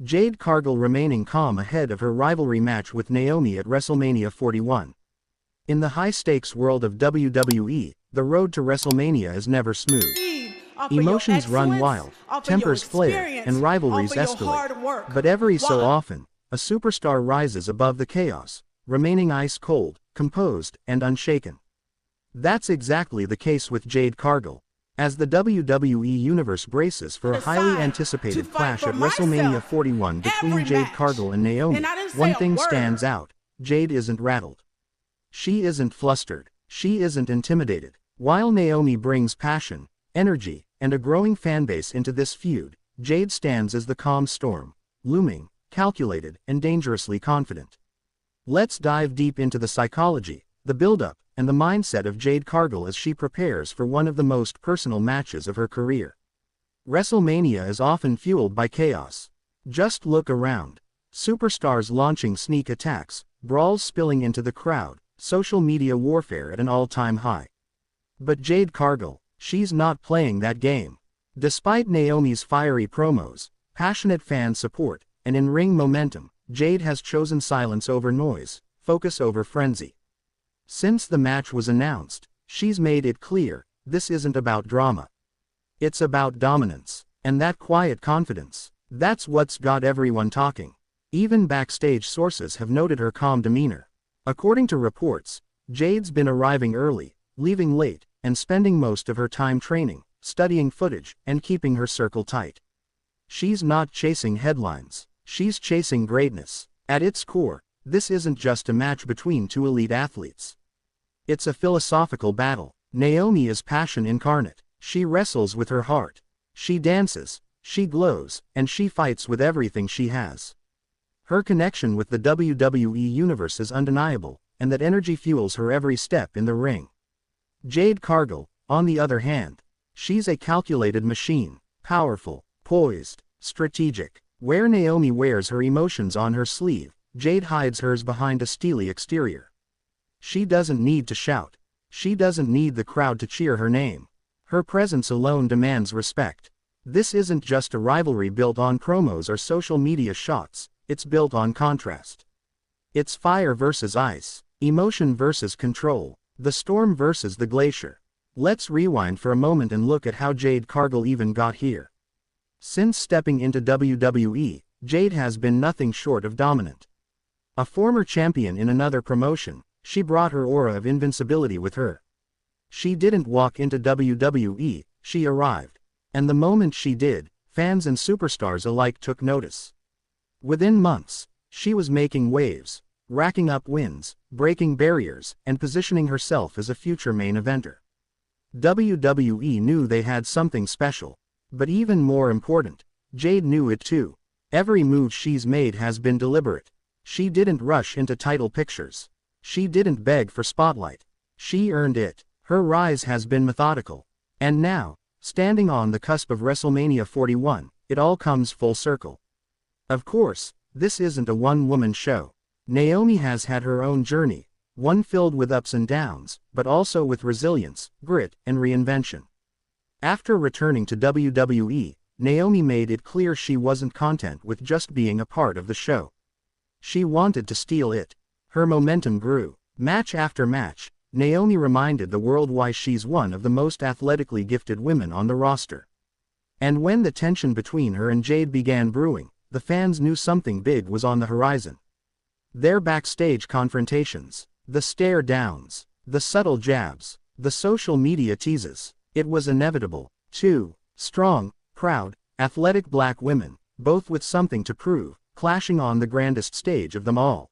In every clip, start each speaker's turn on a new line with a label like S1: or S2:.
S1: Jade Cargill remaining calm ahead of her rivalry match with Naomi at WrestleMania 41. In the high-stakes world of WWE, the road to WrestleMania is never smooth. Emotions run wild, tempers flare, and rivalries escalate. But every so often, a superstar rises above the chaos, remaining ice-cold, composed, and unshaken. That's exactly the case with Jade Cargill. As the WWE Universe braces for a highly anticipated clash at WrestleMania 41 between Jade Cargill and Naomi, one thing stands out: Jade isn't rattled. She isn't flustered. She isn't intimidated. While Naomi brings passion, energy, and a growing fanbase into this feud, Jade stands as the calm storm, looming, calculated, and dangerously confident. Let's dive deep into the psychology, the build-up, and the mindset of Jade Cargill as she prepares for one of the most personal matches of her career. WrestleMania is often fueled by chaos. Just look around. Superstars launching sneak attacks, brawls spilling into the crowd, social media warfare at an all-time high. But Jade Cargill, she's not playing that game. Despite Naomi's fiery promos, passionate fan support, and in-ring momentum, Jade has chosen silence over noise, focus over frenzy. Since the match was announced, she's made it clear, this isn't about drama. It's about dominance, and that quiet confidence, that's what's got everyone talking. Even backstage sources have noted her calm demeanor. According to reports, Jade's been arriving early, leaving late, and spending most of her time training, studying footage, and keeping her circle tight. She's not chasing headlines, she's chasing greatness. At its core, this isn't just a match between two elite athletes. It's a philosophical battle. Naomi is passion incarnate. She wrestles with her heart. She dances, she glows, and she fights with everything she has. Her connection with the WWE Universe is undeniable, and that energy fuels her every step in the ring. Jade Cargill, on the other hand, she's a calculated machine, powerful, poised, strategic. Where Naomi wears her emotions on her sleeve, Jade hides hers behind a steely exterior. She doesn't need to shout. She doesn't need the crowd to cheer her name. Her presence alone demands respect. This isn't just a rivalry built on promos or social media shots, it's built on contrast. It's fire versus ice, emotion versus control, the storm versus the glacier. Let's rewind for a moment and look at how Jade Cargill even got here. Since stepping into WWE, Jade has been nothing short of dominant. A former champion in another promotion, she brought her aura of invincibility with her. She didn't walk into WWE, she arrived. And the moment she did, fans and superstars alike took notice. Within months, she was making waves, racking up wins, breaking barriers, and positioning herself as a future main eventer. WWE knew they had something special. But even more important, Jade knew it too. Every move she's made has been deliberate. She didn't rush into title pictures. She didn't beg for spotlight. She earned it. Her rise has been methodical. And now, standing on the cusp of WrestleMania 41, it all comes full circle. Of course, this isn't a one-woman show. Naomi has had her own journey, one filled with ups and downs, but also with resilience, grit, and reinvention. After returning to WWE, Naomi made it clear she wasn't content with just being a part of the show. She wanted to steal it. Her momentum grew. Match after match, Naomi reminded the world why she's one of the most athletically gifted women on the roster. And when the tension between her and Jade began brewing, the fans knew something big was on the horizon. Their backstage confrontations, the stare downs, the subtle jabs, the social media teases. It was inevitable. Two strong, proud, athletic black women, both with something to prove, clashing on the grandest stage of them all.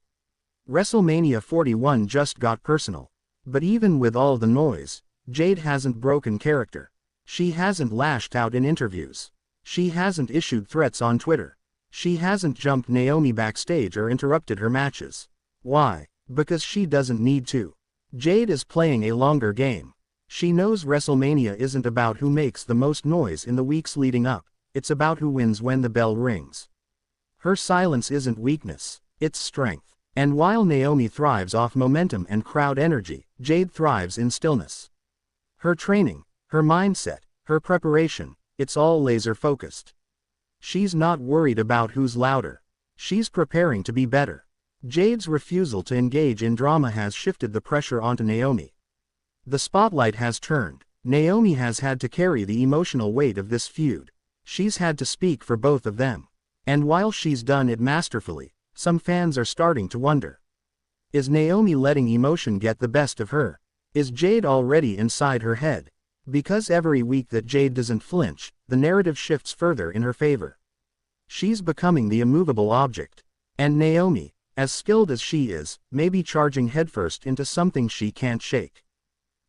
S1: WrestleMania 41 just got personal. But even with all the noise, Jade hasn't broken character. She hasn't lashed out in interviews. She hasn't issued threats on Twitter. She hasn't jumped Naomi backstage or interrupted her matches. Why? Because she doesn't need to. Jade is playing a longer game. She knows WrestleMania isn't about who makes the most noise in the weeks leading up, it's about who wins when the bell rings. Her silence isn't weakness, it's strength. And while Naomi thrives off momentum and crowd energy, Jade thrives in stillness. Her training, her mindset, her preparation, it's all laser-focused. She's not worried about who's louder. She's preparing to be better. Jade's refusal to engage in drama has shifted the pressure onto Naomi. The spotlight has turned. Naomi has had to carry the emotional weight of this feud. She's had to speak for both of them. And while she's done it masterfully, some fans are starting to wonder. Is Naomi letting emotion get the best of her? Is Jade already inside her head? Because every week that Jade doesn't flinch, the narrative shifts further in her favor. She's becoming the immovable object. And Naomi, as skilled as she is, may be charging headfirst into something she can't shake.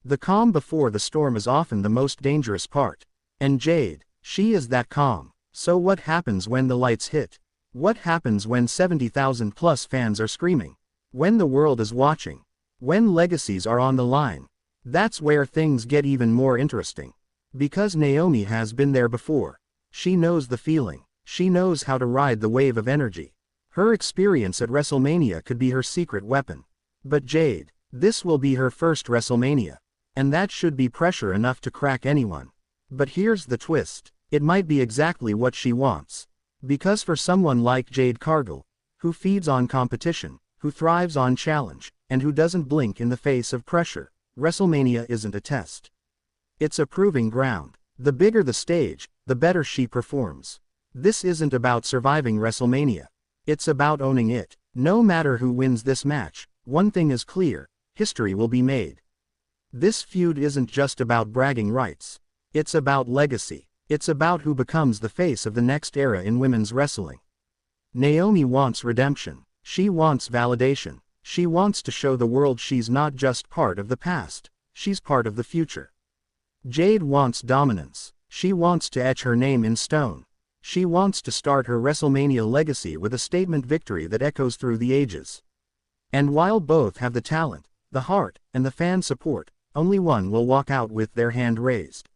S1: The calm before the storm is often the most dangerous part. And Jade, she is that calm. So what happens when the lights hit? What happens when 70,000 plus fans are screaming? When the world is watching? When legacies are on the line? That's where things get even more interesting. Because Naomi has been there before. She knows the feeling. She knows how to ride the wave of energy. Her experience at WrestleMania could be her secret weapon. But Jade, this will be her first WrestleMania. And that should be pressure enough to crack anyone. But here's the twist. It might be exactly what she wants. Because for someone like Jade Cargill, who feeds on competition, who thrives on challenge, and who doesn't blink in the face of pressure, WrestleMania isn't a test. It's a proving ground. The bigger the stage, the better she performs. This isn't about surviving WrestleMania. It's about owning it. No matter who wins this match, one thing is clear: history will be made. This feud isn't just about bragging rights. It's about legacy. It's about who becomes the face of the next era in women's wrestling. Naomi wants redemption. She wants validation. She wants to show the world she's not just part of the past, she's part of the future. Jade wants dominance. She wants to etch her name in stone. She wants to start her WrestleMania legacy with a statement victory that echoes through the ages. And while both have the talent, the heart, and the fan support, only one will walk out with their hand raised.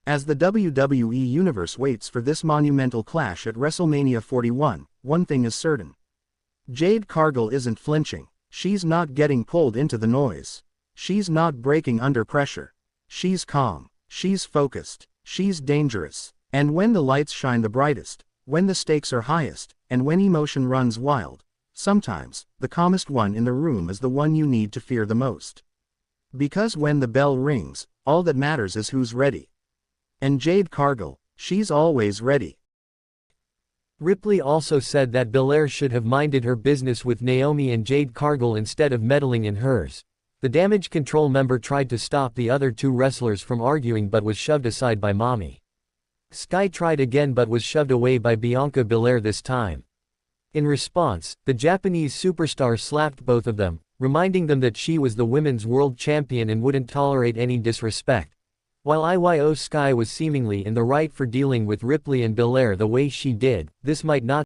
S1: As the WWE Universe waits for this monumental clash at WrestleMania 41, one thing is certain. Jade Cargill isn't flinching. She's not getting pulled into the noise. She's not breaking under pressure. She's calm. She's focused. She's dangerous. And when the lights shine the brightest, when the stakes are highest, and when emotion runs wild, sometimes, the calmest one in the room is the one you need to fear the most. Because when the bell rings, all that matters is who's ready. And Jade Cargill, she's always ready.
S2: Ripley also said that Belair should have minded her business with Naomi and Jade Cargill instead of meddling in hers. The Damage Control member tried to stop the other two wrestlers from arguing but was shoved aside by Mommy. Sky tried again but was shoved away by Bianca Belair this time. In response, the Japanese superstar slapped both of them, reminding them that she was the women's world champion and wouldn't tolerate any disrespect. While Iyo Sky was seemingly in the right for dealing with Ripley and Belair the way she did, this might not